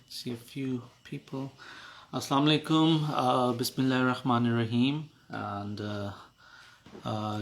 See a few people. Assalamu alaikum. Bismillahir Rahmanir Rahim. And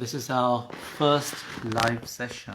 This is our first live session.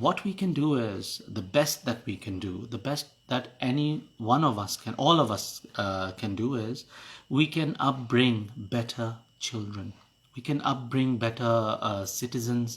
what we can do is the best that we can do, the best that any one of us can, all of us can do is we can upbring better children, we can upbring better citizens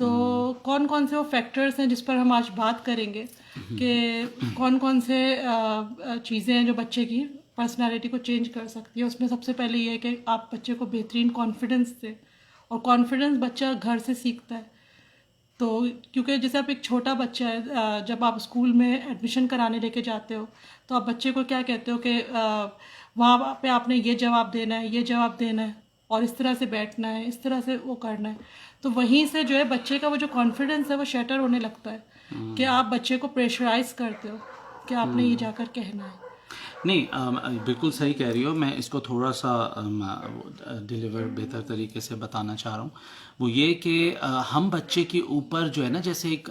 تو کون کون سے وہ factors ہیں جس پر ہم آج بات کریں گے کہ کون کون سے چیزیں ہیں جو بچے کی پرسنالٹی کو چینج کر سکتی ہے. اس میں سب سے پہلے یہ ہے کہ آپ بچے کو بہترین کانفیڈنس دیں, اور کانفیڈنس بچہ گھر سے سیکھتا ہے. تو کیونکہ جیسے آپ ایک چھوٹا بچہ ہے, جب آپ اسکول میں ایڈمیشن کرانے لے کے جاتے ہو تو آپ بچے کو کیا کہتے ہو کہ وہاں پہ آپ نے یہ جواب دینا ہے, یہ جواب دینا ہے, اور اس طرح سے بیٹھنا ہے, اس طرح سے وہ کرنا ہے. تو وہیں سے جو ہے بچے کا وہ جو کانفیڈنس ہے وہ شیٹر ہونے لگتا ہے کہ آپ بچے کو پریشرائز کرتے ہو کہ آپ نے یہ جا کر کہنا ہے. نہیں, بالکل صحیح کہہ رہی ہو. میں اس کو تھوڑا سا ڈیلیور بہتر طریقے سے بتانا چاہ رہا ہوں. وہ یہ کہ ہم بچے کے اوپر جو ہے نا جیسے ایک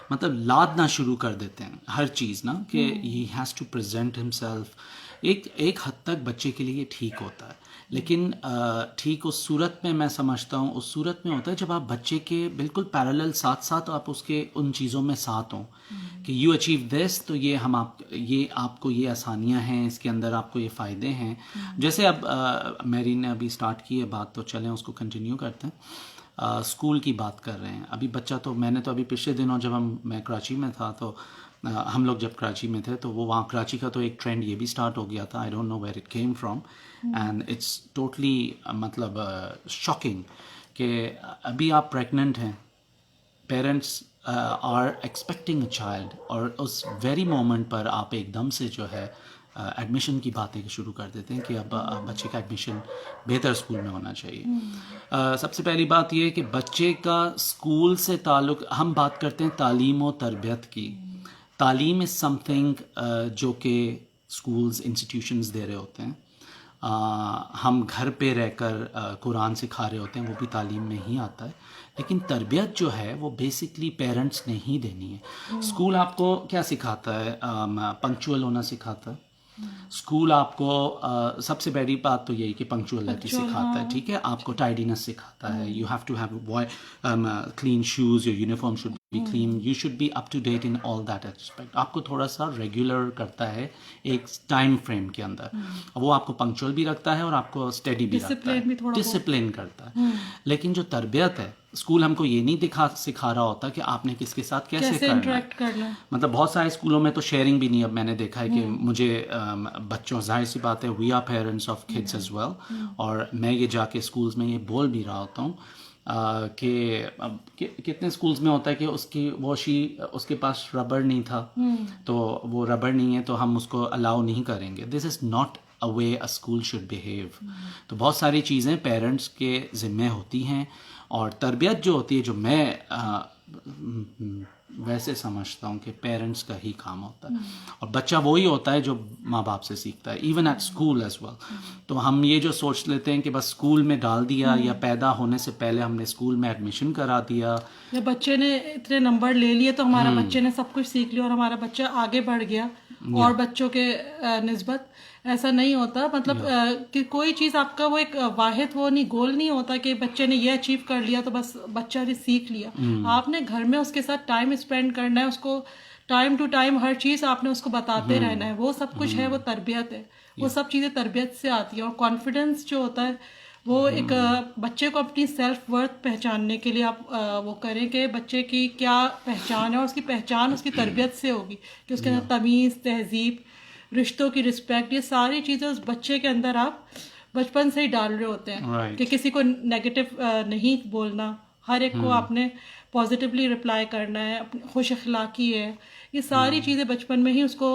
مطلب لادنا شروع کر دیتے ہیں ہر چیز نا, کہ ہی ہیز ٹو پریزنٹ ہم سیلف. ایک حد تک بچے کے لیے ٹھیک ہوتا ہے, لیکن ٹھیک اس صورت میں میں سمجھتا ہوں اس صورت میں ہوتا ہے جب آپ بچے کے بالکل پیرالل ساتھ ساتھ آپ اس کے ان چیزوں میں ساتھ ہوں کہ یو اچیو دس, تو یہ آپ کو یہ آسانیاں ہیں, اس کے اندر آپ کو یہ فائدے ہیں. جیسے اب میری نے ابھی سٹارٹ کی ہے بات, تو چلیں اس کو کنٹینیو کرتے ہیں. اسکول کی بات کر رہے ہیں. ابھی بچہ تو میں نے تو ابھی پچھلے دنوں جب میں کراچی میں تھا, تو ہم لوگ جب کراچی میں تھے تو وہ وہاں کراچی کا تو ایک ٹرینڈ یہ بھی سٹارٹ ہو گیا تھا. I don't know where it came from, and it's totally مطلب شاکنگ کہ ابھی آپ پریگننٹ ہیں, parents are expecting a child, اور اس ویری مومنٹ پر آپ ایک دم سے جو ہے ایڈمیشن کی باتیں شروع کر دیتے ہیں کہ اب بچے کا ایڈمیشن بہتر اسکول میں ہونا چاہیے. سب سے پہلی بات یہ ہے کہ بچے کا اسکول سے تعلق, ہم بات کرتے ہیں تعلیم و تربیت کی. تعلیم از سم تھنگ جو کہ اسکولز انسٹیٹیوشنز دے رہے ہوتے ہیں. ہم گھر پہ رہ کر قرآن سکھا رہے ہوتے ہیں, وہ بھی تعلیم میں ہی آتا ہے. لیکن تربیت جو ہے وہ بیسکلی پیرنٹس نے ہی دینی ہے. اسکول آپ کو کیا سکھاتا ہے؟ پنکچوئل ہونا سکھاتا ہے. اسکول آپ کو سب سے بڑی بات تو یہی کہ پنکچوئلٹی سکھاتا ہے, ٹھیک ہے, آپ کو ٹائڈینس سکھاتا ہے. You have to have clean shoes, your uniform should be clean, you should be up to date in all that aspect. آپ کو تھوڑا سا ریگولر کرتا ہے ایک ٹائم فریم کے اندر. وہ آپ کو پنکچوئل بھی رکھتا ہے اور آپ کو اسٹڈی بھی رکھتا ہے, ڈسپلن کرتا ہے. لیکن جو تربیت ہے, اسکول ہم کو یہ نہیں سکھا رہا ہوتا کہ آپ نے کس کے ساتھ کیسے کرنا ہے. مطلب بہت سارے اسکولوں میں تو شیئرنگ بھی نہیں. اب میں نے دیکھا ہے کہ مجھے بچوں, ظاہر سی بات ہے, we are parents of kids as well, اور میں یہ جا کے اسکولس میں یہ بول بھی رہا ہوتا ہوں کہ کتنے اسکولس میں ہوتا ہے کہ اس کے پاس ربڑ نہیں تھا, تو وہ ربڑ نہیں ہے تو ہم اس کو الاؤ نہیں کریں گے. This is not a way a school should behave. تو بہت ساری چیزیں پیرنٹس کے ذمے ہوتی ہیں, اور تربیت جو ہوتی ہے, جو میں ویسے سمجھتا ہوں کہ پیرنٹس کا ہی کام ہوتا ہے, اور بچہ وہی ہوتا ہے جو ماں باپ سے سیکھتا ہے, even at school as well. تو ہم یہ جو سوچ لیتے ہیں کہ بس اسکول میں ڈال دیا, یا پیدا ہونے سے پہلے ہم نے اسکول میں ایڈمیشن کرا دیا, یا بچے نے اتنے نمبر لے لیے تو ہمارا بچے نے سب کچھ سیکھ لیا اور ہمارا بچہ آگے بڑھ گیا اور بچوں کے نسبت. ایسا نہیں ہوتا. مطلب کہ کوئی چیز آپ کا وہ ایک واحد وہ نہیں, گول نہیں ہوتا کہ بچے نے یہ اچیو کر لیا تو بس بچہ نے سیکھ لیا. آپ نے گھر میں اس کے ساتھ ٹائم اسپینڈ کرنا ہے, اس کو ٹائم ٹو ٹائم ہر چیز آپ نے اس کو بتاتے رہنا ہے. وہ سب کچھ ہے, وہ تربیت ہے. وہ سب چیزیں تربیت سے آتی ہیں. اور کانفیڈنس جو ہوتا ہے وہ ایک بچے کو اپنی سیلف ورتھ پہچاننے کے لیے آپ وہ کریں کہ بچے کی کیا پہچان ہے, اور اس کی پہچان اس کی تربیت سے ہوگی کہ اس کے اندر تمیز, تہذیب, رشتوں کی رسپیکٹ, یہ ساری چیزیں اس بچے کے اندر آپ بچپن سے ہی ڈال رہے ہوتے ہیں. کہ کسی کو نیگیٹو نہیں بولنا, ہر ایک کو آپ نے پازیٹیولی رپلائی کرنا ہے, خوش اخلاقی ہے, یہ ساری چیزیں بچپن میں ہی اس کو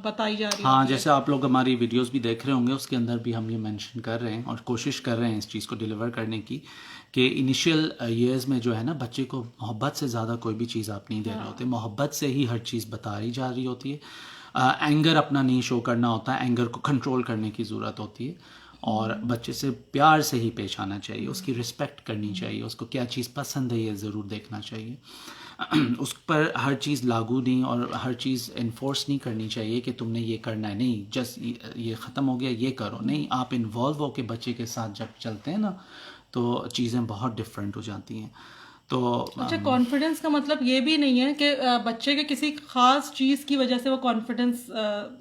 بتائی جا رہی ہیں. ہاں, جیسے آپ لوگ ہماری ویڈیوز بھی دیکھ رہے ہوں گے, اس کے اندر بھی ہم یہ مینشن کر رہے ہیں اور کوشش کر رہے ہیں اس چیز کو ڈیلیور کرنے کی کہ انیشیل ایئرز میں جو ہے نا بچے کو محبت سے زیادہ کوئی بھی چیز آپ نہیں دے رہے ہوتے. محبت سے ہی ہر چیز بتائی جا رہی ہوتی ہے. اینگر اپنا نہیں شو کرنا ہوتا ہے, اینگر کو کنٹرول کرنے کی ضرورت ہوتی ہے, اور بچے سے پیار سے ہی پیش آنا چاہیے, اس کی رسپیکٹ کرنی چاہیے, اس کو کیا چیز پسند ہے یہ ضرور دیکھنا چاہیے. اس پر ہر چیز لاگو نہیں اور ہر چیز انفورس نہیں کرنی چاہیے کہ تم نے یہ کرنا ہے, نہیں جسٹ یہ ختم ہو گیا یہ کرو, نہیں. آپ انوالو ہو کے بچے کے ساتھ جب چلتے ہیں نا تو چیزیں بہت ڈفرینٹ ہو جاتی ہیں. تو اچھا, کانفیڈنس کا مطلب یہ بھی نہیں ہے کہ بچے کے کسی خاص چیز کی وجہ سے وہ کانفیڈنس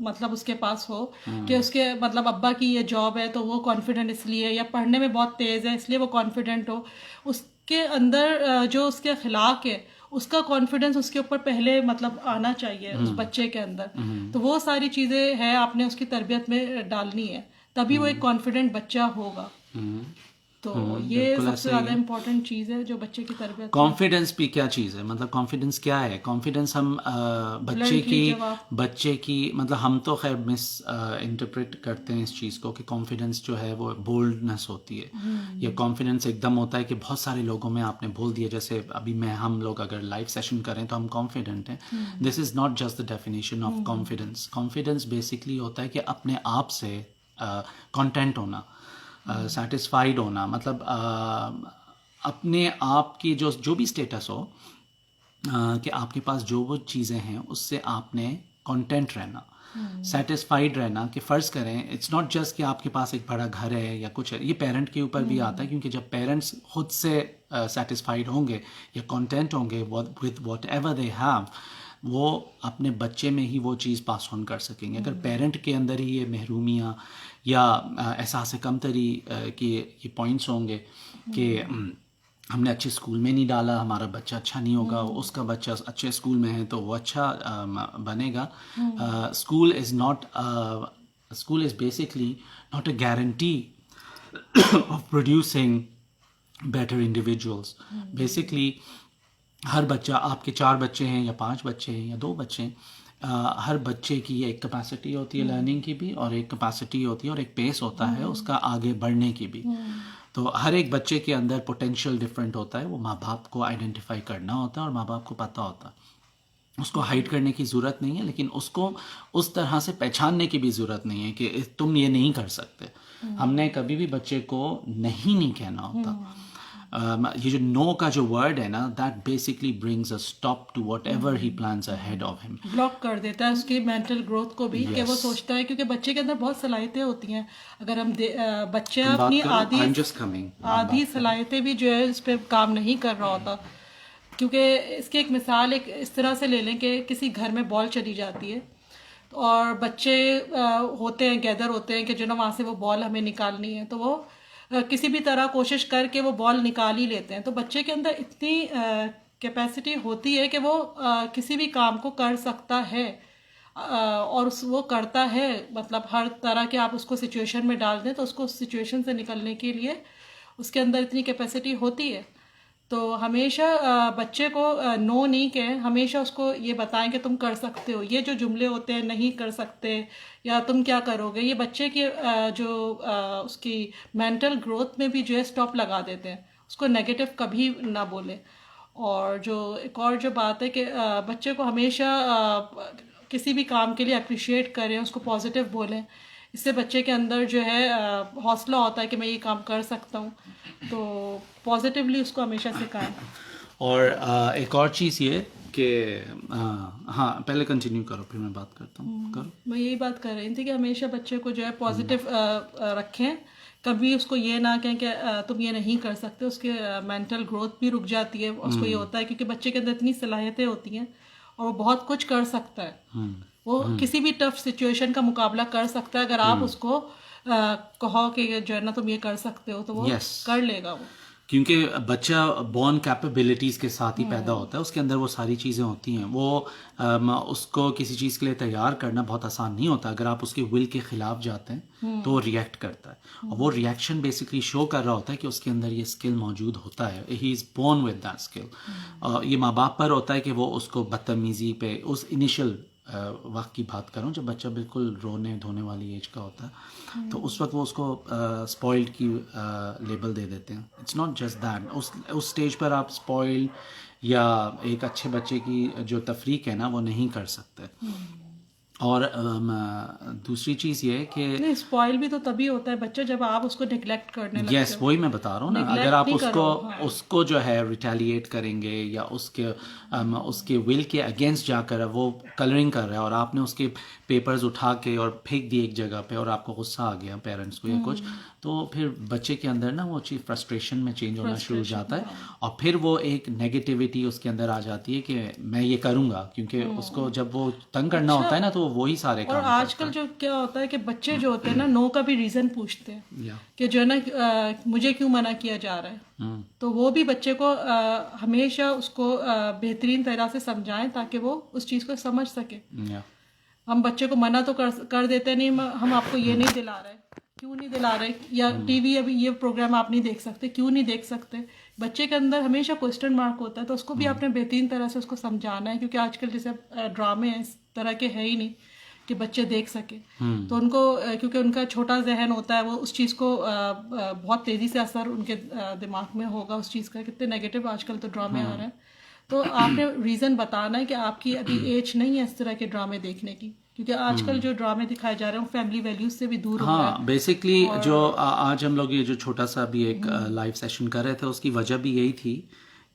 مطلب اس کے پاس ہو کہ اس کے مطلب ابا کی یہ جاب ہے تو وہ کانفیڈنٹ اس لیے, یا پڑھنے میں بہت تیز ہے اس لیے وہ کانفیڈنٹ ہو. اس کے اندر جو اس کے اخلاق ہے اس کا کانفیڈنس اس کے اوپر پہلے مطلب آنا چاہیے اس بچے کے اندر. تو وہ ساری چیزیں ہیں آپ نے اس کی تربیت میں ڈالنی ہے, تبھی وہ ایک کانفیڈنٹ بچہ ہوگا. تو یہ سب سے زیادہ امپورٹنٹ چیز ہے جو بچے کی تربیت. کانفیڈنس بھی کیا چیز ہے, مطلب کانفیڈنس کیا ہے؟ کانفیڈنس ہم بچے کی مطلب ہم تو خیر مس انٹرپریٹ کرتے ہیں اس چیز کو کہ کانفیڈنس جو ہے وہ بولڈنس ہوتی ہے, یا کانفیڈنس ایک دم ہوتا ہے کہ بہت سارے لوگوں میں آپ نے بول دیا, جیسے ابھی ہم لوگ اگر لائیو سیشن کریں تو ہم کانفیڈنٹ ہیں. This is not just the definition of confidence. Confidence basically ہوتا ہے کہ اپنے آپ سے کانٹینٹ ہونا, سیٹسفائیڈ ہونا, مطلب اپنے آپ کی جو بھی اسٹیٹس ہو, کہ آپ کے پاس جو وہ چیزیں ہیں اس سے آپ نے کانٹینٹ رہنا, سیٹسفائیڈ رہنا. کہ فرض کریں اٹس ناٹ جسٹ کہ آپ کے پاس ایک بڑا گھر ہے یا کچھ ہے, یہ پیرنٹ کے اوپر بھی آتا ہے, کیونکہ جب پیرنٹس خود سے سیٹسفائیڈ ہوں گے یا کانٹینٹ ہوں گے with what ever they have, وہ اپنے بچے میں ہی وہ چیز پاس آن کر سکیں گے. اگر پیرنٹ کے اندر ہی یہ محرومیاں یا احساس کمتری کے یہ پوائنٹس ہوں گے کہ ہم نے اچھے اسکول میں نہیں ڈالا, ہمارا بچہ اچھا نہیں ہوگا, اس کا بچہ اچھے اسکول میں ہے تو وہ اچھا بنے گا. School is basically not a guarantee of producing better individuals. Basically ہر بچہ, آپ کے 4 بچے ہیں یا 5 بچے ہیں یا 2 بچے ہیں, ہر بچے کی ایک کیپیسٹی ہوتی ہے لرننگ کی بھی, اور ایک کیپیسٹی ہوتی ہے اور ایک پیس ہوتا ہے اس کا آگے بڑھنے کی بھی. تو ہر ایک بچے کے اندر پوٹینشیل ڈفرینٹ ہوتا ہے, وہ ماں باپ کو آئیڈینٹیفائی کرنا ہوتا ہے اور ماں باپ کو پتہ ہوتا ہے. اس کو ہائڈ کرنے کی ضرورت نہیں ہے, لیکن اس کو اس طرح سے پہچاننے کی بھی ضرورت نہیں ہے کہ تم یہ نہیں کر سکتے. ہم نے کبھی بھی بچے کو نہیں کہنا ہوتا. یہ جو نو کا جو ورڈ ہے نا, that basically brings a stop to whatever he plans ahead of him. Block کر دیتا ہے اس کی مینٹل گروتھ کو بھی, کہ وہ سوچتا ہے, کیونکہ بچے کے اندر بہت صلاحیتیں ہوتی ہیں. اگر ہم بچے اپنی آدھی صلاحیتیں بھی جو ہے اس پہ کام نہیں کر رہا ہوتا. کیونکہ اس کی ایک مثال ایک اس طرح سے لے لیں کہ کسی گھر میں بال چلی جاتی ہے اور بچے ہوتے ہیں, گیدر ہوتے ہیں کہ جو نا وہاں سے وہ بال ہمیں نکالنی ہے, تو وہ کسی بھی طرح کوشش کر کے وہ بال نکال ہی لیتے ہیں. تو بچے کے اندر اتنی کیپیسٹی ہوتی ہے کہ وہ کسی بھی کام کو کر سکتا ہے, اور وہ کرتا ہے. مطلب ہر طرح کے آپ اس کو سچویشن میں ڈال دیں تو اس کو اس سچویشن سے نکلنے کے لیے اس کے اندر اتنی کیپیسٹی ہوتی ہے. تو ہمیشہ بچے کو نو نہیں کہیں, ہمیشہ اس کو یہ بتائیں کہ تم کر سکتے ہو. یہ جو جملے ہوتے ہیں نہیں کر سکتے یا تم کیا کرو گے, یہ بچے کے جو اس کی مینٹل گروتھ میں بھی جو ہے اسٹاپ لگا دیتے ہیں. اس کو نیگیٹو کبھی نہ بولیں. اور جو ایک اور جو بات ہے کہ بچے کو ہمیشہ کسی بھی کام کے لیے اپریشیٹ کریں, اس کو پازیٹیو بولیں. اس سے بچے کے اندر جو ہے حوصلہ ہوتا ہے کہ میں یہ کام کر سکتا ہوں. تو پازیٹیولی اس کو ہمیشہ سکھائیں. اور ایک اور چیز یہ کہ ہاں پہلے کنٹینیو کرو پھر میں بات کرتا ہوں. کرو. میں یہی بات کر رہی تھی کہ ہمیشہ بچے کو جو ہے پازیٹیو رکھیں. کبھی اس کو یہ نہ کہیں کہ تم یہ نہیں کر سکتے. اس کے مینٹل گروتھ بھی رک جاتی ہے. اس کو یہ ہوتا ہے کیونکہ بچے کے اندر اتنی صلاحیتیں ہوتی ہیں اور وہ بہت کچھ کر سکتا ہے. وہ کسی بھی ٹف سچویشن کا مقابلہ کر سکتا ہے اگر آپ اس کو کہو کہ جو ہے نا تم یہ کر سکتے ہو, تو وہ کر لے گا. وہ کیونکہ بچہ بورن کیپیبلٹیز کے ساتھ ہی پیدا ہوتا ہے, اس کے اندر وہ ساری چیزیں ہوتی ہیں. وہ اس کو کسی چیز کے لیے تیار کرنا بہت آسان نہیں ہوتا. اگر آپ اس کے ول کے خلاف جاتے ہیں تو وہ ریئیکٹ کرتا ہے, اور وہ ریئیکشن بیسکلی شو کر رہا ہوتا ہے کہ اس کے اندر یہ اسکل موجود ہوتا ہے. He is born with that skill. یہ ماں باپ پر ہوتا ہے کہ وہ اس کو بدتمیزی پہ, اس انیشیل وقت کی بات کروں جب بچہ بالکل رونے دھونے والی ایج کا ہوتا ہے, تو اس وقت وہ اس کو اسپوائلڈ کی لیبل دے دیتے ہیں. It's not just that. اس اسٹیج پر آپ اسپوائلڈ یا ایک اچھے بچے کی جو تفریق ہے نا وہ نہیں کر سکتے. اور دوسری چیز یہ ہے کہ اسپوائل بھی تو تبھی ہوتا ہے بچہ جب آپ اس کو نیگلیکٹ کرنے لگتے ہو. یس, وہی میں بتا رہا ہوں نا. اگر آپ اس کو جو ہے ریٹیلیٹ کریں گے یا اس کے ول کے اگینسٹ جا کر وہ کلرنگ کر رہا ہے اور آپ نے اس کے پیپرز اٹھا کے اور پھینک دی ایک جگہ پہ اور آپ کو غصہ آ گیا پیرنٹس کو یا کچھ, تو پھر بچے کے اندر نا وہ چیز فرسٹریشن میں چینج ہونا شروع ہو جاتا ہے, اور پھر وہ ایک نیگیٹیوٹی اس کے اندر آ جاتی ہے کہ میں یہ کروں گا. کیونکہ اس کو جب وہ تنگ کرنا ہوتا ہے نا تو وہ وہی سارے اور کام آج کل جو کیا ہوتا ہے کہ بچے جو ہوتے ہیں نا نو کا بھی ریزن پوچھتے ہیں یا کہ جو ہے نا مجھے کیوں منع کیا جا رہا ہے. تو وہ بھی بچے کو ہمیشہ اس کو بہترین طرح سے سمجھائیں تاکہ وہ اس چیز کو سمجھ سکے. ہم بچے کو منع تو کر دیتے نہیں, ہم آپ کو یہ نہیں دلا رہے, کیوں نہیں دلا رہے, یا ٹی وی ابھی یہ پروگرام آپ نہیں دیکھ سکتے, کیوں نہیں دیکھ سکتے. بچے کے اندر ہمیشہ کوسچن مارک ہوتا ہے, تو اس کو بھی آپ نے بہترین طرح سے اس کو سمجھانا ہے, کیونکہ آج کل جیسے ڈرامے ہیں اس طرح کے ہے ہی نہیں کہ بچے دیکھ سکیں. تو ان کو کیونکہ ان کا چھوٹا ذہن ہوتا ہے, وہ اس چیز کو بہت تیزی سے اثر ان کے دماغ میں ہوگا اس چیز کا. کتنے نیگیٹو آج کل تو ڈرامے آ رہے ہیں. تو آپ نے ریزن بتانا ہے کہ آپ کی ابھی ایج نہیں ہے اس طرح کے ڈرامے دیکھنے کی, کیونکہ آج کل جو ڈرامے دکھائے جا رہے ہیں وہ فیملی ویلیوز سے بھی دور ہو رہا ہے. ہاں بیسکلی جو آج ہم لوگ یہ جو چھوٹا سا بھی ایک لائیو سیشن کر رہے تھے, اس کی وجہ بھی یہی تھی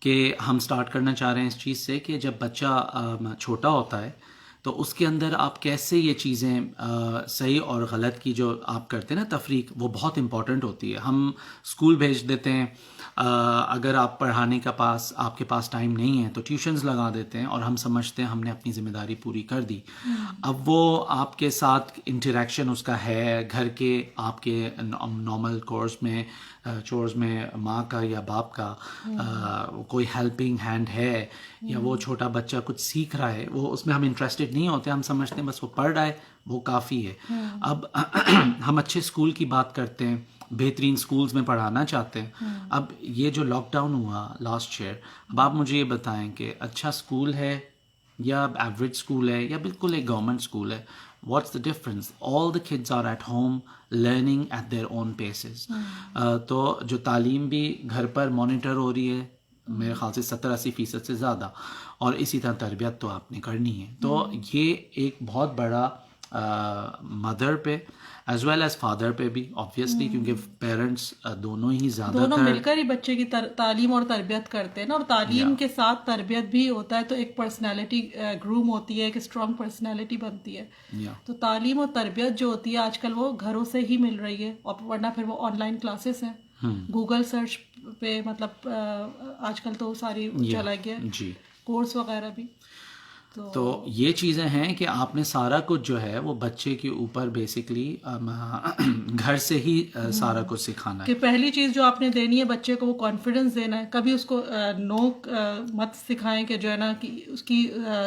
کہ ہم سٹارٹ کرنا چاہ رہے ہیں اس چیز سے کہ جب بچہ چھوٹا ہوتا ہے تو اس کے اندر آپ کیسے یہ چیزیں صحیح اور غلط کی جو آپ کرتے ہیں نا تفریق, وہ بہت امپورٹنٹ ہوتی ہے. ہم اسکول بھیج دیتے ہیں, اگر آپ پڑھانے کا آپ کے پاس ٹائم نہیں ہے تو ٹیوشنز لگا دیتے ہیں, اور ہم سمجھتے ہیں ہم نے اپنی ذمہ داری پوری کر دی. اب وہ آپ کے ساتھ انٹریکشن اس کا ہے گھر کے آپ کے نارمل کورس میں, چورز میں ماں کا یا باپ کا کوئی ہیلپنگ ہینڈ ہے, یا وہ چھوٹا بچہ کچھ سیکھ رہا ہے, وہ اس میں ہم انٹرسٹڈ نہیں ہوتے, ہم سمجھتے ہیں بس وہ پڑھ رہا ہے وہ کافی ہے. اب ہم اچھے اسکول کی بات کرتے ہیں, بہترین اسکولز میں پڑھانا چاہتے ہیں. اب یہ جو لاک ڈاؤن ہوا لاسٹ ایئر, اب آپ مجھے یہ بتائیں کہ اچھا اسکول ہے یا ایوریج اسکول ہے یا بالکل ایک گورنمنٹ اسکول ہے, what's the difference? All the kids are at home learning at their own paces. تو جو تعلیم بھی گھر پر مانیٹر ہو رہی ہے میرے خیال سے 70-80% سے زیادہ, اور اسی طرح تربیت تو آپ نے کرنی ہے. تو یہ ایک بہت بڑا مدر پہ ایز ویل ایز فادر پہ بھی آبویسلی, کیونکہ پیرنٹس دونوں ہی زیادہ دونوں مل کر ہی بچے کی تعلیم اور تربیت کرتے ہیں نا, اور تعلیم کے ساتھ تربیت بھی ہوتا ہے تو ایک پرسنالٹی گروم ہوتی ہے, ایک اسٹرانگ پرسنالٹی بنتی ہے. تو تعلیم اور تربیت جو ہوتی ہے آج کل وہ گھروں سے ہی مل رہی ہے, اور ورنہ پھر وہ آن لائن کلاسز ہیں, گوگل سرچ پہ, مطلب آج کل تو ساری چلا گیا کورس وغیرہ بھی. تو یہ چیزیں ہیں کہ آپ نے سارا کچھ جو ہے وہ بچے کے اوپر بیسکلی گھر سے ہی سارا کچھ سکھانا ہے. کہ پہلی چیز جو آپ نے دینی ہے بچے کو وہ کانفیڈنس دینا ہے. کبھی اس کو نو مت سکھائیں کہ جو ہے نا کہ اس کی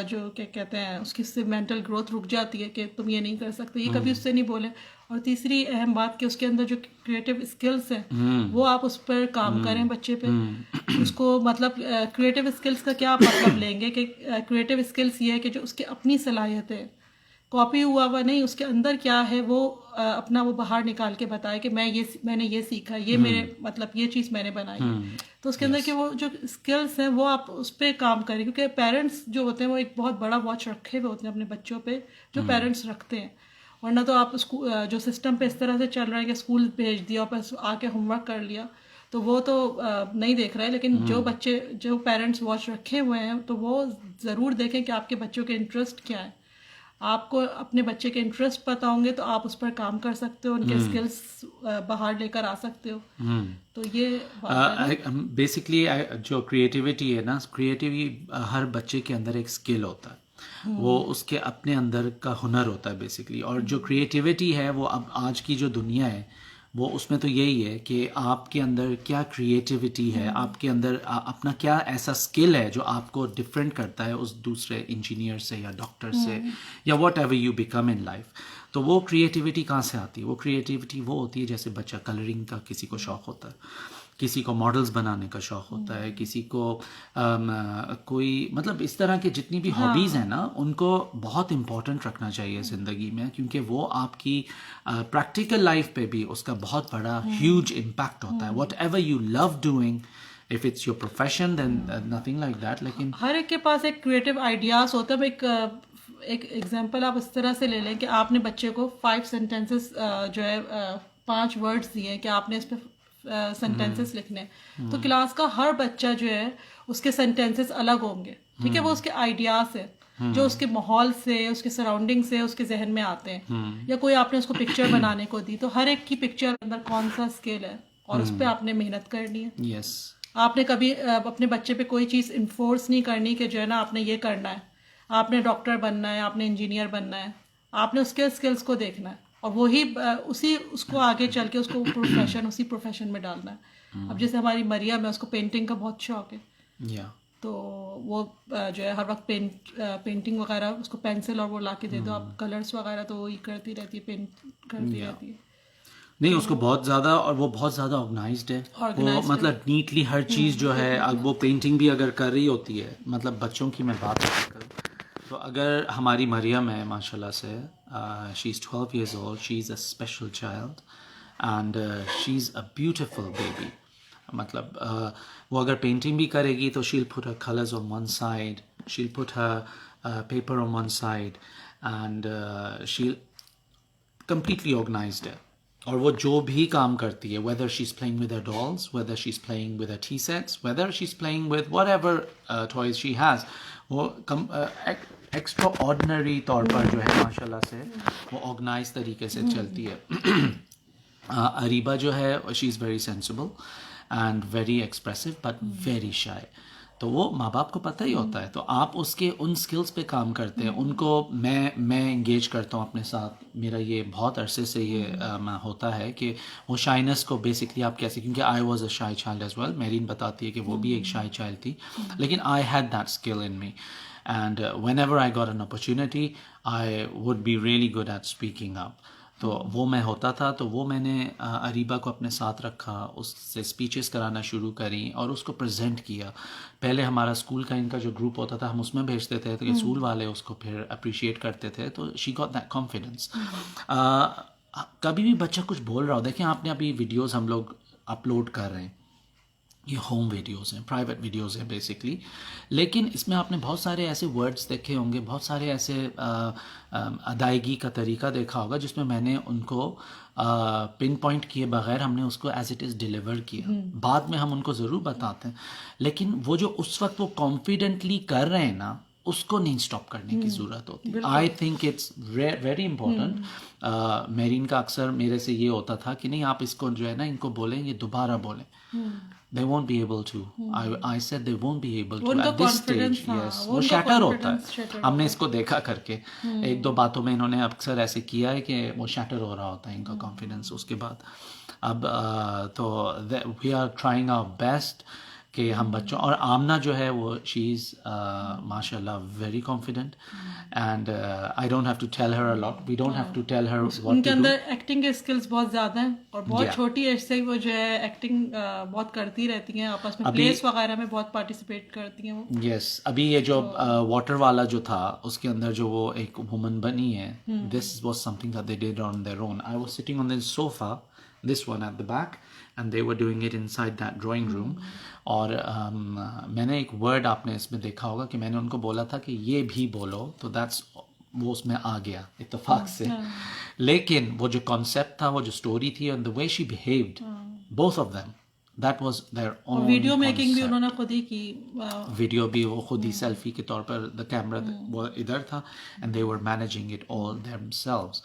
جو کیا کہتے ہیں اس کی سے مینٹل گروتھ رک جاتی ہے کہ تم یہ نہیں کر سکتے, یہ کبھی اس سے نہیں بولیں. اور تیسری اہم بات کہ اس کے اندر جو کریٹو اسکلس ہیں وہ آپ اس پر کام کریں بچے پہ. اس کو مطلب کریٹو اسکلس کا کیا مطلب لیں گے کہ کریٹو اسکلس یہ ہے کہ جو اس کی اپنی صلاحیت ہے, کاپی ہوا نہیں, اس کے اندر کیا ہے وہ اپنا وہ باہر نکال کے بتائے کہ میں نے یہ سیکھا, یہ میرے مطلب یہ چیز میں نے بنائی. تو اس کے اندر کہ وہ جو اسکلس ہیں وہ آپ اس پہ کام کریں, کیونکہ پیرنٹس جو ہوتے ہیں وہ ایک بہت بڑا واچ رکھے ہوئے ہوتے ہیں اپنے بچوں پہ, جو پیرنٹس رکھتے ہیں. ورنہ تو آپ جو سسٹم پہ اس طرح سے چل رہا ہے کہ اسکول بھیج دیا اور بس آ کے ہوم ورک کر لیا, تو وہ تو نہیں دیکھ رہے. لیکن جو پیرنٹس واچ رکھے ہوئے ہیں تو وہ ضرور دیکھیں کہ آپ کے بچوں کے انٹرسٹ کیا ہے. آپ کو اپنے بچے کے انٹرسٹ پتہ ہوں گے تو آپ اس پر کام کر سکتے ہو, ان کے اسکلس باہر لے کر آ سکتے ہو. تو یہ بیسکلی جو کریٹیوٹی ہے نا, کریٹیوٹی ہر بچے کے اندر ایک اسکل ہوتا ہے, وہ اس کے اپنے اندر کا ہنر ہوتا ہے بیسکلی. اور جو کریٹیوٹی ہے وہ اب آج کی جو دنیا ہے وہ اس میں تو یہی ہے کہ آپ کے اندر کیا کریٹیوٹی ہے, آپ کے اندر اپنا کیا ایسا اسکل ہے جو آپ کو ڈفرینٹ کرتا ہے اس دوسرے انجینئر سے یا ڈاکٹر سے یا what ever you become in life. تو وہ کریٹیوٹی کہاں سے آتی ہے؟ وہ کریٹیوٹی وہ ہوتی ہے جیسے بچہ کلرنگ کا کسی کو شوق ہوتا ہے, کسی کو ماڈلز بنانے کا شوق ہوتا ہے, کسی کو کوئی مطلب اس طرح کے جتنی بھی ہابیز ہیں نا ان کو بہت امپورٹنٹ رکھنا چاہیے زندگی میں, کیونکہ وہ آپ کی پریکٹیکل لائف پہ بھی اس کا بہت بڑا ہیوج امپیکٹ ہوتا ہے. Whatever you love doing, if it's your profession then nothing like that. لیکن ہر ایک کے پاس ایک کریٹو آئیڈیاز ہوتا ہے. ایک ایگزامپل آپ اس طرح سے لے لیں کہ آپ نے بچے کو 5 سینٹینسز جو ہے 5 ورڈز دیے کہ آپ نے اس پہ سینٹینسز لکھنے, تو کلاس کا ہر بچہ جو ہے اس کے سینٹینسز الگ ہوں گے, ٹھیک ہے, وہ اس کے آئیڈیاز ہیں جو اس کے ماحول سے, اس کے سراؤنڈنگ سے اس کے ذہن میں آتے ہیں. یا کوئی آپ نے اس کو پکچر بنانے کو دی, تو ہر ایک کی پکچر اندر کون سا اسکل ہے اور اس پہ آپ نے محنت کرنی ہے. یس, آپ نے کبھی اپنے بچے پہ کوئی چیز انفورس نہیں کرنی کہ جو ہے نا آپ نے یہ کرنا ہے, آپ نے ڈاکٹر بننا ہے, آپ نے انجینئر بننا ہے. آپ نے اس کے اسکلس کو دیکھنا ہے اور وہی اس کو آگے چل کے اس کو اسی پروفیشن میں ڈالنا ہے. اب جیسے ہماری مریم ہے، اس کو پینٹنگ کا بہت شوق ہے، تو وہ جو ہے ہر وقت پینٹنگ وغیرہ اس کو پینسل اور وہ لا کے دے دو آپ کلرس وغیرہ، تو وہی کرتی رہتی ہے، پینٹ کرتی رہتی ہے. نہیں اس کو بہت زیادہ، اور وہ بہت زیادہ آرگنائزڈ ہے، وہ مطلب نیٹلی ہر چیز جو ہے. اب وہ پینٹنگ بھی اگر کر رہی ہوتی ہے، مطلب بچوں کی میں بات کروں تو اگر ہماری مریم ہے ماشاء اللہ سے، she is 12 years old, she is a special child and she is a beautiful baby. مطلب وہ اگر پینٹنگ بھی کرے گی تو she'll put her colours on one side, she'll put her paper on one side and she'll completely organised ہے. اور وہ جو بھی کام کرتی ہے، whether she is playing with her dolls, whether she is playing with her tea sets, weather she is playing with what ever toys she has, وہ extra ordinary طور پر جو ہے ماشاء اللہ سے وہ آرگنائز طریقے سے چلتی ہے. اریبہ جو ہے she is very sensible and very expressive but very shy. تو وہ ماں باپ کو پتہ ہی ہوتا ہے، تو آپ اس کے ان سکلز پہ کام کرتے ہیں. ان کو میں انگیج کرتا ہوں اپنے ساتھ، میرا یہ بہت عرصے سے یہ ہوتا ہے کہ وہ شائنس کو بیسکلی آپ کیسے، کیونکہ I was a shy child as well. میرین بتاتی ہے کہ وہ بھی ایک شائی چائلڈ تھی، لیکن I had that skill in me and whenever I got an opportunity I would be really good at speaking up. تو وہ میں ہوتا تھا، تو وہ میں نے اریبہ کو اپنے ساتھ رکھا، اس سے اسپیچز کرانا شروع کریں اور اس کو پریزنٹ کیا. پہلے ہمارا اسکول کا ان کا جو گروپ ہوتا تھا ہم اس میں بھیجتے تھے، تو اسکول والے اس کو پھر اپریشیٹ کرتے تھے، تو شی گاٹ دیٹ کانفیڈنس. کبھی بھی بچہ کچھ بول رہا ہو، دیکھیں آپ نے ابھی ویڈیوز ہم لوگ اپلوڈ کر رہے ہیں، یہ ہوم ویڈیوز ہیں، پرائیویٹ ویڈیوز ہیں بیسکلی، لیکن اس میں آپ نے بہت سارے ایسے ورڈز دیکھے ہوں گے، بہت سارے ایسے ادائیگی کا طریقہ دیکھا ہوگا جس میں میں نے ان کو پن پوائنٹ کیے بغیر ہم نے اس کو ایز اٹ از ڈیلیور کیا. بعد میں ہم ان کو ضرور بتاتے ہیں، لیکن وہ جو اس وقت وہ کانفیڈنٹلی کر رہے ہیں نا، اس کو نہیں اسٹاپ کرنے کی ضرورت ہوتی. I think it's very important. میرین کا اکثر میرے سے یہ ہوتا تھا کہ نہیں آپ اس کو جو ہے نا ان کو بولیں، یہ دوبارہ بولیں. They won't be able to. I said they won't be able to at this stage. Yes, وہ شیٹر ہوتا ہے. ہم نے اس کو دیکھا کر کے ایک دو باتوں میں انہوں نے اکثر ایسے کیا ہے کہ وہ شیٹر ہو رہا ہوتا ہے ان کا کانفیڈنس اس کے بعد. اب تو we are trying our best کہ ہم بچوں، اور آمنہ جو ہے وہ شی از ماشاء اللہ very confident and I don't have to tell her a lot, we don't have to tell her what. ان کے اندر ایکٹنگ کے اسکلز بہت زیادہ ہیں اور بہت چھوٹی ایج سے وہ جو ہے ایکٹنگ بہت کرتی رہتی ہیں، آپس میں پلیس وغیرہ میں بہت پارٹیسپیٹ کرتی ہیں وہ. یس، ابھی یہ جو واٹر والا جو تھا اس کے اندر جو وہ ایک وومن بنی ہے، this was something that they did on their own. I was sitting on this صوفہ، this one at the back, and they were doing it inside that drawing room. اور میں نے ایک ورڈ آپ نے اس میں دیکھا ہوگا کہ میں نے ان کو بولا تھا کہ یہ بھی بولو، تو دیٹس وہ اس میں آ گیا اتفاق سے. لیکن وہ جو کانسیپٹ تھا، وہ جو اسٹوری تھی، and the way she behaved, both of them, that was their own. Video making بھی انہوں نے خود ہی کی، ویڈیو بھی وہ خود ہی سیلفی کے طور پر، the camera وہ ادھر تھا and they were managing it all themselves.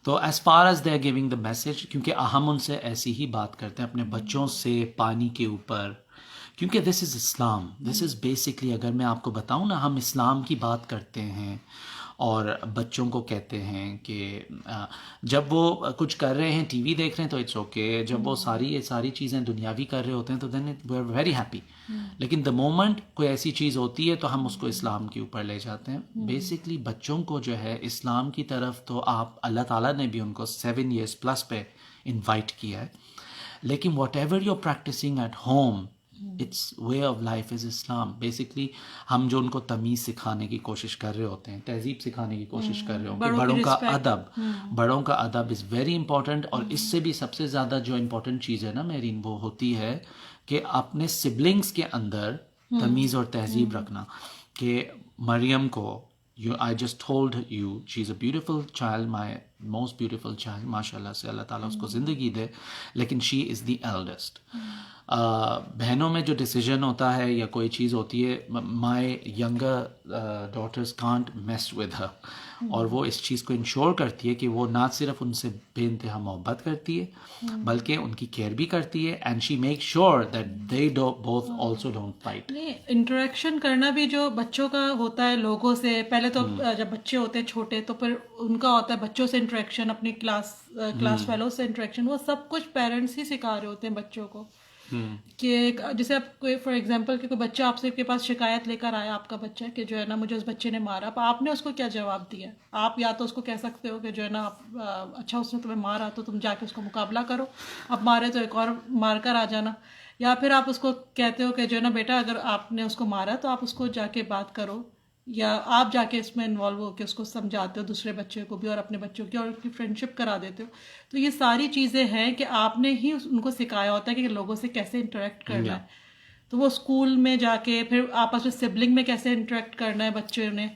تو as far as they are giving the message, کیونکہ ہم ان سے ایسی ہی بات کرتے ہیں اپنے بچوں سے پانی کے اوپر، کیونکہ دس از اسلام، دس از بیسکلی، اگر میں آپ کو بتاؤں نا، ہم اسلام کی بات کرتے ہیں اور بچوں کو کہتے ہیں کہ جب وہ کچھ کر رہے ہیں، ٹی وی دیکھ رہے ہیں تو اٹس اوکے، جب وہ یہ ساری چیزیں دنیاوی کر رہے ہوتے ہیں تو دین وی آر ویری ہیپی. لیکن دا مومنٹ کوئی ایسی چیز ہوتی ہے تو ہم اس کو اسلام کے اوپر لے جاتے ہیں. بیسکلی بچوں کو جو ہے اسلام کی طرف تو آپ، اللہ تعالیٰ نے بھی ان کو 7 years پلس پہ انوائٹ کیا ہے، لیکن whatever you are practising at home, it's way of life is Islam. Basically ہم جو ان کو تمیز سکھانے کی کوشش کر رہے ہوتے ہیں، تہذیب سکھانے کی کوشش کر رہے ہوں کہ بڑوں کا ادب از ویری امپورٹنٹ. اور اس سے بھی سب سے زیادہ جو امپورٹنٹ چیز ہے نا میرین، وہ ہوتی ہے کہ اپنے سبلنگس کے اندر تمیز اور تہذیب رکھنا. کہ مریم کو I just told you she's a beautiful child, most beautiful child ماشاء اللہ سے, اللہ تعالیٰ اس کو زندگی دے, لیکن شی از دی ایلڈسٹ. بہنوں میں جو ڈیسیجن ہوتا ہے یا کوئی چیز ہوتی ہے, مائی younger daughters can't mass with her, اور وہ اس چیز کو انشور کرتی ہے کہ وہ نہ صرف ان سے بے انتہا محبت کرتی ہے بلکہ ان کی کیئر بھی کرتی ہے, and she make sure that they both also don't fight. Interaction کرنا بھی جو بچوں کا ہوتا ہے لوگوں سے, پہلے تو جب بچے ہوتے ہیں چھوٹے تو پھر ان کا ہوتا ہے بچوں سے انٹریکشن, اپنی کلاس فیلو سے انٹریکشن, وہ سب کچھ پیرنٹس ہی سکھا رہے ہوتے ہیں بچوں کو. کہ جیسے آپ کوئی فار ایگزامپل کہ کوئی بچہ آپ سے کے پاس شکایت لے کر آیا, آپ کا بچہ, کہ جو ہے نا مجھے اس بچے نے مارا, اب آپ نے اس کو کیا جواب دیا؟ آپ یا تو اس کو کہہ سکتے ہو کہ جو ہے نا اچھا اس نے تمہیں مارا تو تم جا کے اس کو مقابلہ کرو, اب مارے تو ایک اور مار کر آ جانا, یا پھر آپ اس کو کہتے ہو کہ جو ہے نا بیٹا اگر آپ نے اس کو مارا تو آپ اس کو جا کے بات کرو, یا آپ جا کے اس میں انوالو ہو کے اس کو سمجھاتے ہو دوسرے بچے کو بھی اور اپنے بچوں کی, اور اس کی فرینڈشپ کرا دیتے ہو. تو یہ ساری چیزیں ہیں کہ آپ نے ہی ان کو سکھایا ہوتا ہے کہ لوگوں سے کیسے انٹریکٹ کرنا ہے. تو وہ اسکول میں جا کے پھر آپس میں سبلنگ میں کیسے انٹریکٹ کرنا ہے بچے نے,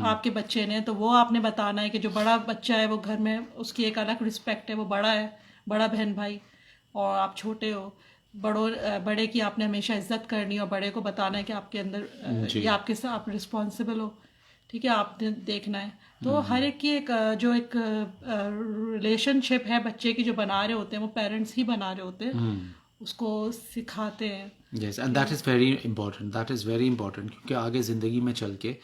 آپ کے بچے نے, تو وہ آپ نے بتانا ہے کہ جو بڑا بچہ ہے وہ گھر میں اس کی ایک الگ رسپیکٹ ہے, وہ بڑا ہے, بڑا بہن بھائی, اور آپ چھوٹے ہو, بڑے کی آپ نے ہمیشہ عزت کرنی, اور بڑے کو بتانا ہے کہ آپ کے اندر یہ آپ کے ساتھ آپ رسپانسبل ہو, ٹھیک ہے, آپ نے دیکھنا ہے. تو ہر ایک کی جو ایک ریلیشن شپ ہے بچے کی جو بنا رہے ہوتے ہیں وہ پیرنٹس ہی بنا رہے ہوتے ہیں, اس کو سکھاتے ہیں. Yes, and that is very important, that is very important, کیونکہ آگے زندگی میں چل کے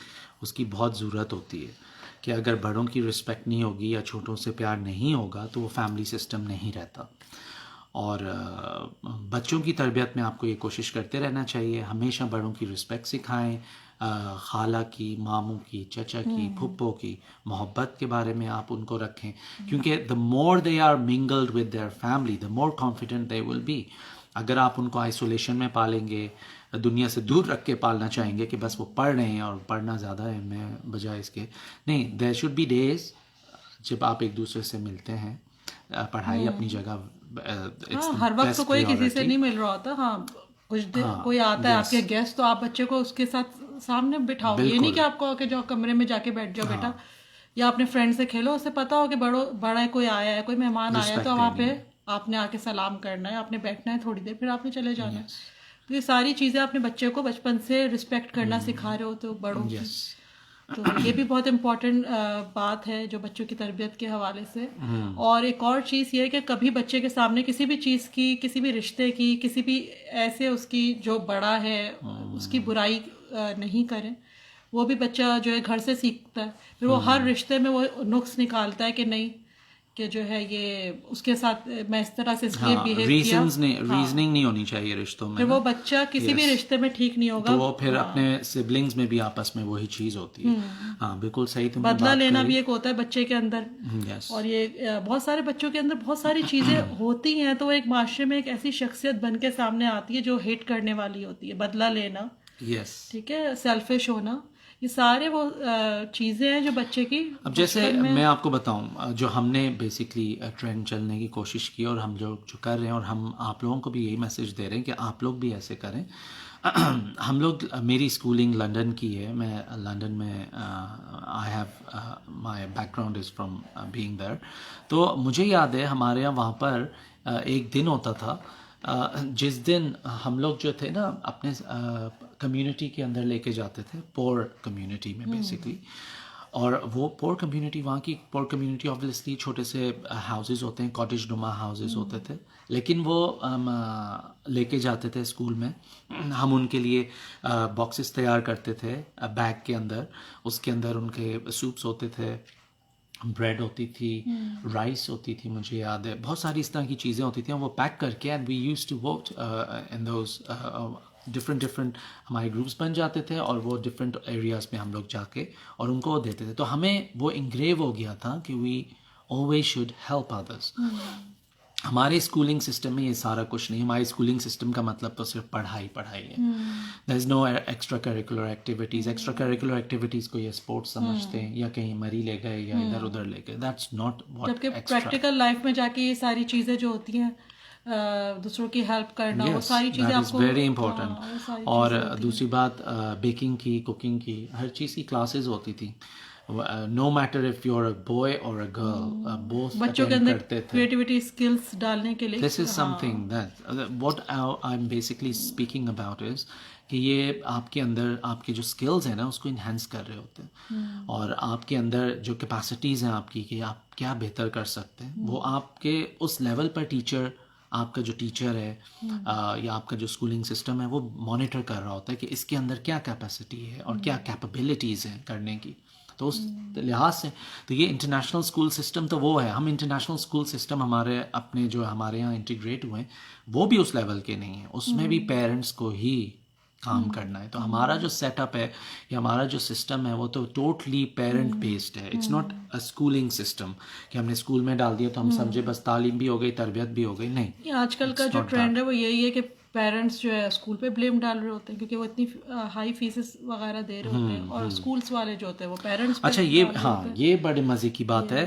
اس کی بہت ضرورت ہوتی ہے کہ اگر بڑوں کی رسپیکٹ نہیں ہوگی یا چھوٹوں سے پیار نہیں ہوگا تو وہ فیملی سسٹم نہیں رہتا. اور بچوں کی تربیت میں آپ کو یہ کوشش کرتے رہنا چاہیے, ہمیشہ بڑوں کی رسپیکٹ سکھائیں, خالہ کی, ماموں کی, چچا کی, پھپھو کی محبت کے بارے میں آپ ان کو رکھیں, کیونکہ the more they are mingled with their family the more confident they will be. اگر آپ ان کو آئسولیشن میں پالیں گے, دنیا سے دور رکھ کے پالنا چاہیں گے کہ بس وہ پڑھ رہے ہیں اور پڑھنا زیادہ ہے میں بجائے اس کے, نہیں, there should be days جب آپ ایک دوسرے سے ملتے ہیں, پڑھائی اپنی جگہ, ہر وقت تو کوئی کسی سے نہیں مل رہا ہوتا. ہاں, کچھ کوئی آتا ہے آپ کے گیسٹ تو آپ بچے کو اس کے ساتھ سامنے بٹھاؤ, یہ نہیں کہ آپ کو کہ جو کمرے میں جا کے بیٹھ جاؤ بیٹا, یا اپنے فرینڈ سے کھیلو, اسے پتا ہو کہ بڑا کوئی آیا ہے, کوئی مہمان آیا ہے, تو وہاں پہ آپ نے آ کے سلام کرنا ہے, آپ نے بیٹھنا ہے تھوڑی دیر, پھر آپ نے چلے جانا ہے. تو یہ ساری چیزیں اپنے بچے کو بچپن سے رسپیکٹ کرنا سکھا رہے ہوتے ہو بڑوں کی. تو یہ بھی بہت امپورٹنٹ بات ہے جو بچوں کی تربیت کے حوالے سے. اور ایک اور چیز یہ ہے کہ کبھی بچے کے سامنے کسی بھی چیز کی, کسی بھی رشتے کی, کسی بھی ایسے اس کی جو بڑا ہے اس کی برائی نہیں کریں. وہ بھی بچہ جو ہے گھر سے سیکھتا ہے, پھر وہ ہر رشتے میں وہ نقص نکالتا ہے کہ نہیں کہ جو ہے یہ اس کے ساتھ میں اس طرح سے اس لیے بیہیو کیا. ریزننگ نہیں ہونی چاہیے رشتوں میں, پھر وہ بچہ کسی بھی رشتے میں ٹھیک نہیں ہوگا, تو وہ پھر اپنے سبلنگز میں بھی آپس میں وہی چیز ہوتی ہے. ہاں بالکل صحیح, تم نے بدلہ لینا بھی ایک ہوتا ہے بچے کے اندر. اور یہ بہت سارے بچوں کے اندر بہت ساری چیزیں ہوتی ہیں, تو وہ ایک معاشرے میں ایک ایسی شخصیت بن کے سامنے آتی ہے جو ہیٹ کرنے والی ہوتی ہے, بدلہ لینا, ٹھیک ہے, سیلفش ہونا, یہ سارے وہ چیزیں ہیں جو بچے کی. اب جیسے میں آپ کو بتاؤں, جو ہم نے بیسکلی ٹرینڈ چلنے کی کوشش کی اور ہم لوگ جو کر رہے ہیں, اور ہم آپ لوگوں کو بھی یہی میسج دے رہے ہیں کہ آپ لوگ بھی ایسے کریں. ہم لوگ, میری اسکولنگ لنڈن کی ہے, میں لنڈن میں I have my background is from being there. تو مجھے یاد ہے ہمارے یہاں وہاں پر ایک دن ہوتا تھا جس دن ہم لوگ جو تھے نا اپنے کمیونٹی کے اندر لے کے جاتے تھے, پور کمیونٹی میں بیسکلی. اور وہ پور کمیونٹی, وہاں کی پور کمیونٹی آبویسلی چھوٹے سے ہاؤسز ہوتے ہیں, کاٹیج نما ہاؤسز ہوتے تھے, لیکن وہ لے کے جاتے تھے اسکول میں. ہم ان کے لیے باکسز تیار کرتے تھے بیگ کے اندر, اس کے اندر ان کے سوپس ہوتے تھے, بریڈ ہوتی تھی, رائس ہوتی تھی, مجھے یاد ہے بہت ساری اس طرح کی چیزیں ہوتی تھیں. وہ پیک کر کے, and we used to work in those different ہمارے گروپس بن جاتے تھے, اور وہ ڈفرینٹ ایریاز میں ہم لوگ جا کے اور ان کو دیتے تھے. تو ہمیں وہ انگریو ہو گیا تھا کہ we always should help others. ہمارے اسکولنگ سسٹم میں یہ سارا کچھ نہیں. ہمارے اسکولنگ سسٹم کا مطلب تو صرف پڑھائی ہے. There is no extracurricular activities. Extracurricular activities کو یہ اسپورٹس سمجھتے ہیں, یا کہیں مری لے گئے, یا ادھر ادھر لے گئے. That's not what. جبکہ پریکٹیکل لائف میں جا کے یہ ساری چیزیں جو ہوتی ہیں, دوسروں کی ہیلپ کرنا, وہ ساری چیزیں آپ کو ویری امپورٹنٹ. اور دوسری بات, بیکنگ کی, کوکنگ کی, ہر چیز کی کلاسز ہوتی تھی. no matter if you're a boy or a girl, both بچوں کے attend اندر کرتے تھے. کریٹیوٹی اسکلس ڈالنے کے لیے This is something that what I'm basically speaking about is کہ یہ آپ کے اندر آپ کے جو اسکلز ہیں نا اس کو انہینس کر رہے ہوتے ہیں, اور آپ کے اندر جو کیپیسٹیز ہیں آپ کی کہ آپ کیا بہتر کر سکتے ہیں, وہ آپ کے اس لیول پر ٹیچر, آپ کا جو ٹیچر ہے یا آپ کا جو اسکولنگ سسٹم ہے وہ مانیٹر کر رہا ہوتا ہے کہ اس کے اندر کیا کیپیسٹی ہے اور کیا کیپیبلٹیز ہیں کرنے کی. تو اس لحاظ سے تو یہ انٹرنیشنل اسکول سسٹم تو وہ ہے. ہم انٹرنیشنل اسکول سسٹم ہمارے اپنے جو ہمارے یہاں انٹیگریٹ ہوئے ہیں وہ بھی اس لیول کے نہیں ہیں, اس میں بھی پیرنٹس کو ہی کام کرنا ہے. تو ہمارا جو سیٹ اپ ہے یا ہمارا جو سسٹم ہے وہ تو ٹوٹلی پیرنٹ بیسڈ ہے. It's not a schooling system کہ ہم نے اسکول میں ڈال دیا تو ہم سمجھے بس تعلیم بھی ہو گئی, تربیت بھی ہو گئی. نہیں, آج کل کا جو ٹرینڈ ہے وہ یہی ہے کہ پیرنٹس جو ہے اسکول پہ بلیم ڈال رہے ہوتے ہیں کیونکہ وہ اتنی ہائی فیسز وغیرہ دے رہے ہوتے ہیں, اور اسکولس والے جو ہوتے ہیں وہ پیرنٹس. اچھا یہ ہاں یہ بڑے مزے کی بات ہے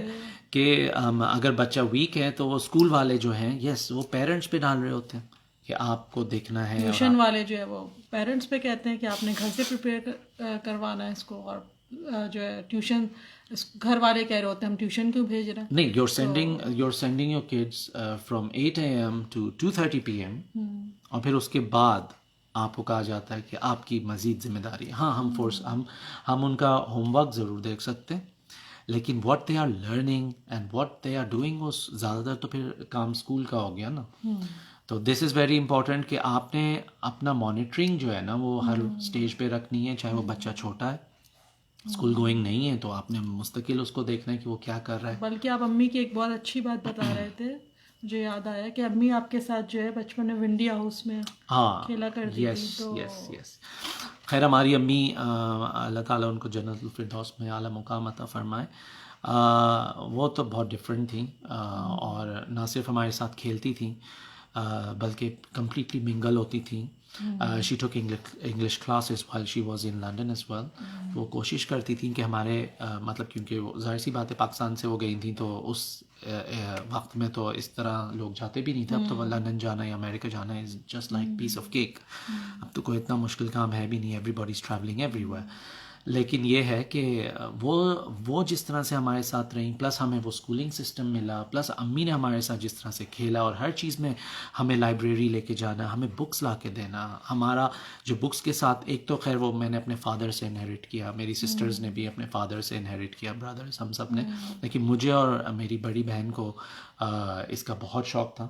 کہ اگر بچہ ویک ہے تو وہ اسکول والے جو ہیں یس وہ پیرنٹس پہ ڈال رہے ہوتے ہیں کہ آپ کو دیکھنا ہے. ٹیوشن والے جو ہے وہ پیرنٹس پہ کہتے ہیں کہ آپ نے گھر سے پریپیئر کروانا ہے اس کو, اور جو ہے ٹیوشن گھر والے کہہ رہے ہوتے ہیں ہم ٹیوشن کیوں بھیج رہے ہیں. نہیں, you're sending your kids from 8 a.m. to 2:30 p.m. اور پھر اس کے بعد آپ کو کہا جاتا ہے کہ آپ کی مزید ذمہ داری. ہاں ہم ان کا ہوم ورک ضرور دیکھ سکتے ہیں, لیکن what they are learning and what they are doing وہ زیادہ تر تو پھر کام اسکول کا ہو گیا نا. تو دس از ویری امپورٹنٹ کہ آپ نے اپنا مانیٹرنگ جو ہے نا وہ ہر اسٹیج پہ رکھنی ہے, چاہے وہ بچہ چھوٹا ہے, اسکول گوئنگ نہیں ہے, تو آپ نے مستقل اس کو دیکھنا ہے کہ وہ کیا کر رہا ہے. بلکہ آپ امی کی ایک بہت اچھی بات بتا رہے تھے, مجھے یاد آیا کہ امی آپ کے ساتھ جو ہے بچپن میں ونڈی ہاؤس میں کھیلا کرتی تھی. تو یس خیر ہماری امی اللہ تعالیٰ ان کو جنت الفردوس میں اعلیٰ مقام عطا فرمائے, وہ تو بہت ڈفرینٹ تھیں, اور نہ صرف ہمارے ساتھ کھیلتی تھیں بلکہ کمپلیٹلی منگل ہوتی تھیں. شی ٹوک English classes while she was in London as well. وہ کوشش کرتی تھیں کہ ہمارے مطلب کیونکہ وہ ظاہر سی بات ہے پاکستان سے وہ گئی تھیں تو اس وقت میں تو اس طرح لوگ جاتے بھی نہیں تھے. اب تو لندن جانا یا امریکہ جانا is just like piece of cake. اب تو کوئی اتنا مشکل کام ہے بھی نہیں, everybody is travelling everywhere. لیکن یہ ہے کہ وہ جس طرح سے ہمارے ساتھ رہیں, پلس ہمیں وہ اسکولنگ سسٹم ملا, پلس امی نے ہمارے ساتھ جس طرح سے کھیلا, اور ہر چیز میں ہمیں لائبریری لے کے جانا, ہمیں بکس لا کے دینا. ہمارا جو بکس کے ساتھ ایک تو خیر وہ میں نے اپنے فادر سے انہیریٹ کیا, میری سسٹرز نے بھی اپنے فادر سے انہیریٹ کیا, برادرز ہم سب نے, لیکن مجھے اور میری بڑی بہن کو اس کا بہت شوق تھا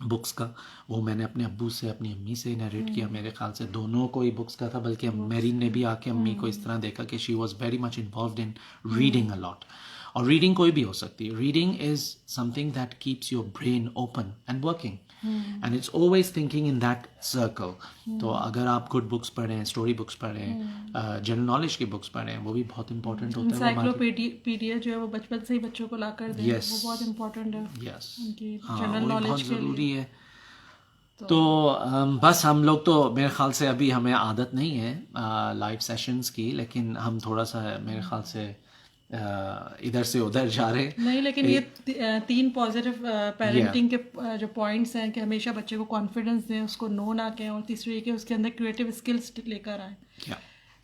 بکس کا. وہ میں نے اپنے ابو سے اپنی امی سے انہیریٹ کیا, میرے خیال سے دونوں کو ہی بکس کا تھا, بلکہ میرین نے بھی آ کے امی کو اس طرح دیکھا کہ she was very much involved in reading a lot. اور ریڈنگ کوئی بھی ہو سکتی ہے, reading is something that keeps your brain open and working, and it's always thinking in that circle. تو اگر آپ گڈ بکس پڑھیں, اسٹوری بکس پڑھیں, جنرل نالج کی بکس پڑھیں, وہ بھی بہت امپورٹنٹ ہوتا ہے. انسائکلوپیڈیا جو ہے وہ بچپن سے ہی بچوں کو لا کر دیں, وہ بہت امپورٹنٹ ہے. یس جنرل وہ نالج بہت ضروری ہے. تو بس ہم لوگ تو میرے خیال سے ابھی ہمیں عادت نہیں ہے لائیو سیشنز کی, لیکن ہم تھوڑا سا میرے خیال سے ادھر سے ادھر جا رہے. نہیں, لیکن یہ 3 پازیٹیو پیرنٹنگ کے جو پوائنٹس ہیں کہ ہمیشہ بچے کو کانفیڈنس دیں, اس کو نو نہ کہیں, اور تیسری کہ اس کے اندر کریٹیو اسکلس لے کر آئیں.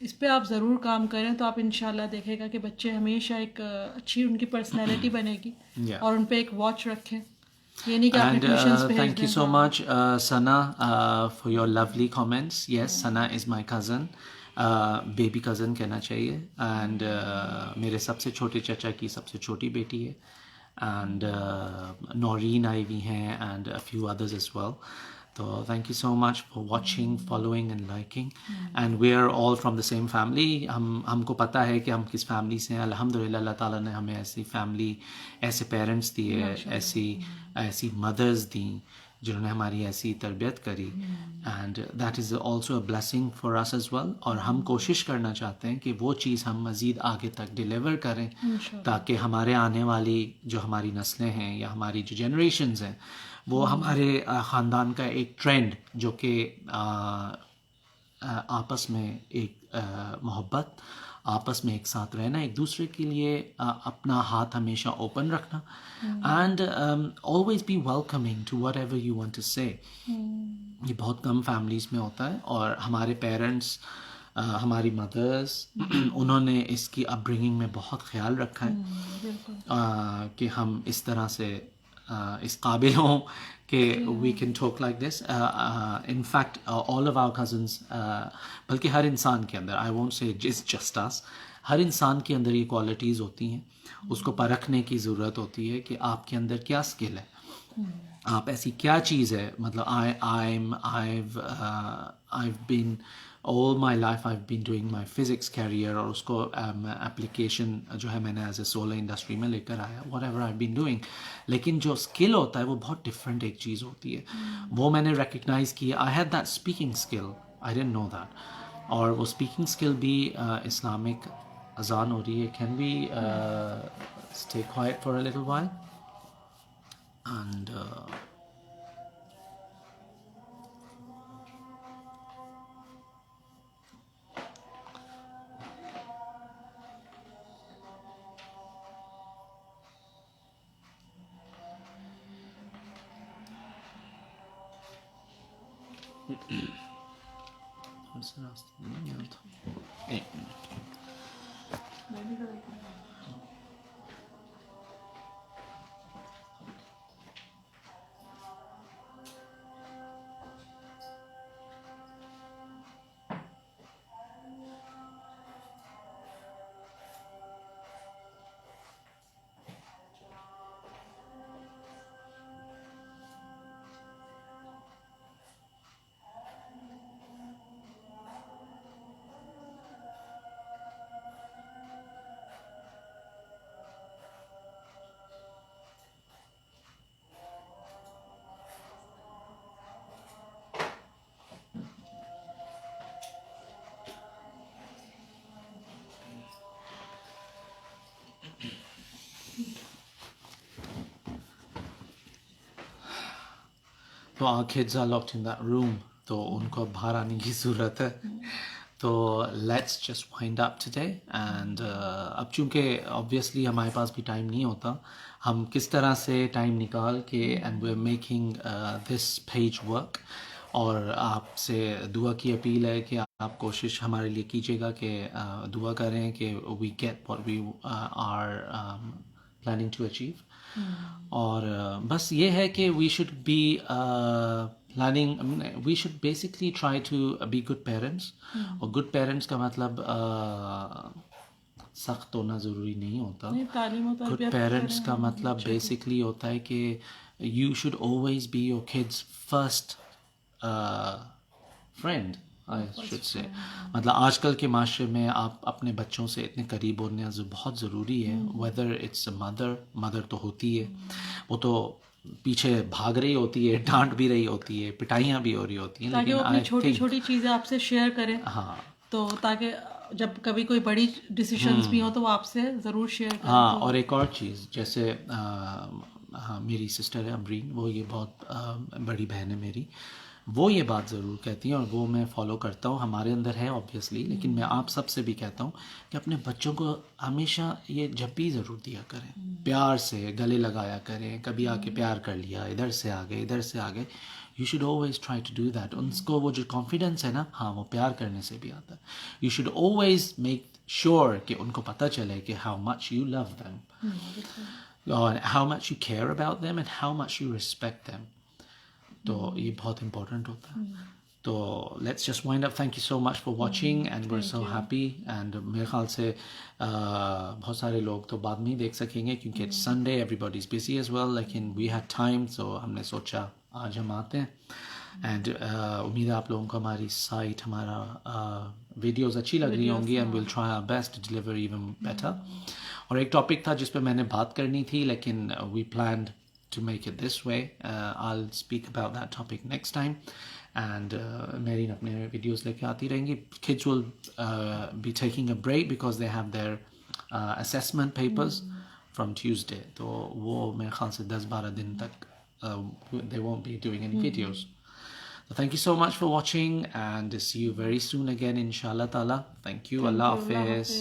اس پہ آپ ضرور کام کریں تو آپ انشاءاللہ دیکھے گا کہ بچے ہمیشہ ایک اچھی ان کی پرسنالٹی بنے گی, اور ان پہ ایک واچ رکھیں. And thank you so much, Sana, for your lovely comments. Yes, Sana is my cousin, baby cousin کہنا چاہیے, and میرے سب سے چھوٹے چچا کی سب سے چھوٹی بیٹی ہے, and نورین آئی ہوئی ہیں, and a few others as well. So thank you so much for watching, following and liking. And we are all from the same family. ہم کو پتہ ہے کہ ہم کس فیملی سے ہیں. الحمدللہ اللہ تعالیٰ نے ہمیں ایسی فیملی, ایسے پیرنٹس دیے, ایسی مدرز دیں جنہوں نے ہماری ایسی تربیت کری, and that is also a blessing for us as well. اور ہم کوشش کرنا چاہتے ہیں کہ وہ چیز ہم مزید آگے تک ڈیلیور کریں, تاکہ ہمارے آنے والی جو ہماری نسلیں ہیں یا ہماری جو جنریشنز ہیں وہ ہمارے خاندان کا ایک ٹرینڈ جو کہ آپس میں ایک محبت, آپس میں ایک ساتھ رہنا, ایک دوسرے کے لیے اپنا ہاتھ ہمیشہ اوپن رکھنا, and always be welcoming to whatever you want to say. یہ بہت کم فیملیز میں ہوتا ہے, اور ہمارے پیرنٹس ہماری مدرس انہوں نے اس کی اپ برنگنگ میں بہت خیال رکھا ہے کہ ہم اس طرح سے اس قابل ہوں کہ we can talk like this. In fact all of our cousins, بلکہ ہر انسان کے اندر، آئی وونٹ سے جسٹ اس، ہر انسان کے اندر یہ کوالٹیز ہوتی ہیں. اس کو پرکھنے کی ضرورت ہوتی ہے کہ آپ کے اندر کیا اسکل ہے، آپ ایسی کیا چیز ہے. مطلب I've been all my life I've been doing my physics career اور اس کو اپلیکیشن جو ہے میں نے ایز اے سولر انڈسٹری میں لے کر آیا what ever I've been doing. لیکن جو اسکل ہوتا ہے وہ بہت ڈفرینٹ ایک چیز ہوتی ہے. وہ میں نے ریکگنائز کیا. I had that speaking skill, I didn't know that. اور وہ اسپیکنگ اسکل بھی اسلامک اذان ہو رہی ہے. Can we stay quiet for a little while and ایک منٹ. تو our kids are locked in that room, تو ان کو باہر آنے کی ضرورت ہے. تو let's just wind up today. And اب چونکہ آبویسلی ہمارے پاس بھی ٹائم نہیں ہوتا، ہم کس طرح سے ٹائم نکال کے and we are making this page work. اور آپ سے دعا کی اپیل ہے کہ آپ کوشش ہمارے لیے کیجیے گا کہ دعا کریں کہ we get what we are planning to achieve. اور بس یہ ہے کہ we should be planning, we should basically try to be good parents. اور گڈ پیرنٹس کا مطلب سخت ہونا ضروری نہیں ہوتا. گڈ پیرنٹس کا مطلب بیسکلی ہوتا ہے کہ you should always be your kids first friend I should say. مطلب آج کل کے معاشرے میں آپ اپنے بچوں سے اتنے قریب ہونا بہت ضروری ہے. ویدر اٹس اے مدر تو ہوتی ہے، وہ تو پیچھے بھاگ رہی ہوتی ہے، ڈانٹ بھی رہی ہوتی ہے، پٹائیاں بھی ہو رہی ہوتی ہیں، تاکہ وہ اپنی چھوٹی چھوٹی چیزیں آپ سے شیئر کریں. ہاں، تو تاکہ جب کبھی کوئی بڑی ڈیسیشنز بھی ہوں تو وہ آپ سے ضرور شیئر کریں. ہاں. اور ایک اور چیز، جیسے میری سسٹر ہے امرین، وہ یہ بہت بڑی بہن ہے میری، وہ یہ بات ضرور کہتی ہیں اور وہ میں فالو کرتا ہوں. ہمارے اندر ہے آبویسلی، لیکن میں آپ سب سے بھی کہتا ہوں کہ اپنے بچوں کو ہمیشہ یہ جب بھی ضرور دیا کریں، پیار سے گلے لگایا کریں. کبھی آ کے پیار کر لیا، ادھر سے آ گئے، ادھر سے آ گئے. You should always try to do that. ان کو وہ جو کانفیڈینس ہے نا، ہاں، وہ پیار کرنے سے بھی آتا ہے. You should always make sure کہ ان کو پتہ چلے کہ how much you love them, اور how much you care about them and how much you respect them. تو یہ بہت امپورٹنٹ ہوتا ہے. تو let's just wind up. Thank you so much for watching and we are so happy. And میرے خیال سے بہت سارے لوگ تو بعد میں ہی دیکھ سکیں گے کیونکہ it's Sunday, everybody is busy as well, لیکن وی ہیڈ ٹائم، سو ہم نے سوچا آج ہم آتے ہیں. اینڈ امید ہے آپ لوگوں کو ہماری سائٹ، ہمارا ویڈیوز اچھی لگ رہی ہوں گی. And we'll try our best to deliver even better. اور ایک ٹاپک تھا جس پہ میں نے بات کرنی تھی، لیکن وی planned to make it this way. I'll speak about that topic next time. And Marine اپنے ویڈیوز لے کے آتی رہیں گی. Kids will be taking a break because they have their assessment papers from Tuesday. تو وہ میرے خیال سے 10-12 دن تک they won't be doing any videos. So thank you so much for watching and see you very soon again inshallah ta'ala. Thank you. Allah Hafiz.